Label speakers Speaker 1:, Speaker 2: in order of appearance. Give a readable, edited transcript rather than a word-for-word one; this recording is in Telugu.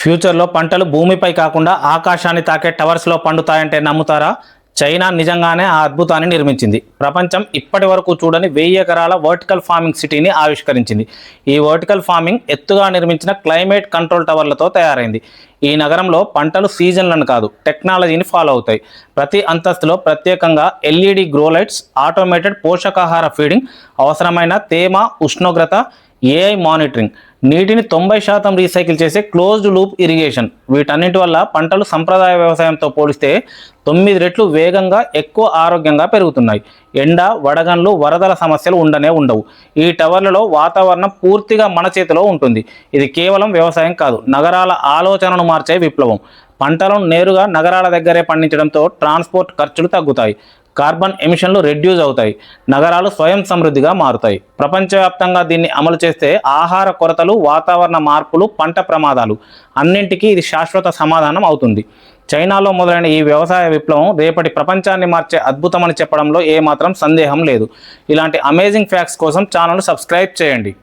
Speaker 1: ఫ్యూచర్లో పంటలు భూమిపై కాకుండా ఆకాశాన్ని తాకే టవర్స్లో పండుతాయంటే నమ్ముతారా? చైనా నిజంగానే ఆ అద్భుతాన్ని నిర్మించింది. ప్రపంచం ఇప్పటి వరకు చూడని 1000 ఎకరాల వర్టికల్ ఫార్మింగ్ సిటీని ఆవిష్కరించింది. ఈ వర్టికల్ ఫార్మింగ్ ఎత్తుగా నిర్మించిన క్లైమేట్ కంట్రోల్ టవర్లతో తయారైంది. ఈ నగరంలో పంటలు సీజన్లను కాదు, టెక్నాలజీని ఫాలో అవుతాయి. ప్రతి అంతస్తులో ప్రత్యేకంగా LED గ్రో లైట్స్, ఆటోమేటెడ్ పోషకాహార ఫీడింగ్, అవసరమైన తేమ, ఉష్ణోగ్రత, AI మానిటరింగ్, నీటిని 90% రీసైకిల్ చేసే క్లోజ్డ్ లూప్ ఇరిగేషన్. వీటన్నిటి వల్ల పంటలు సంప్రదాయ వ్యవసాయంతో పోలిస్తే 9 రెట్లు వేగంగా, ఎక్కువ ఆరోగ్యంగా పెరుగుతున్నాయి. ఎండ, వడగండ్లు, వరదల సమస్యలు ఉండవు. ఈ టవర్లలో వాతావరణం పూర్తిగా మన చేతిలో ఉంటుంది. ఇది కేవలం వ్యవసాయం కాదు, నగరాల ఆలోచనను మార్చే విప్లవం. పంటలను నేరుగా నగరాల దగ్గరే పండించడంతో ట్రాన్స్పోర్ట్ ఖర్చులు తగ్గుతాయి, కార్బన్ ఎమిషన్లు రెడ్యూస్ అవుతాయి, నగరాలు స్వయం సమృద్ధిగా మారుతాయి. ప్రపంచవ్యాప్తంగా దీన్ని అమలు చేస్తే ఆహార కొరతలు, వాతావరణ మార్పులు, పంట ప్రమాదాలు అన్నింటికీ ఇది శాశ్వత సమాధానం అవుతుంది. చైనాలో మొదలైన ఈ వ్యవసాయ విప్లవం రేపటి ప్రపంచాన్ని మార్చే అద్భుతమని చెప్పడంలో ఏమాత్రం సందేహం లేదు. ఇలాంటి అమేజింగ్ ఫ్యాక్ట్స్ కోసం ఛానల్ సబ్స్క్రైబ్ చేయండి.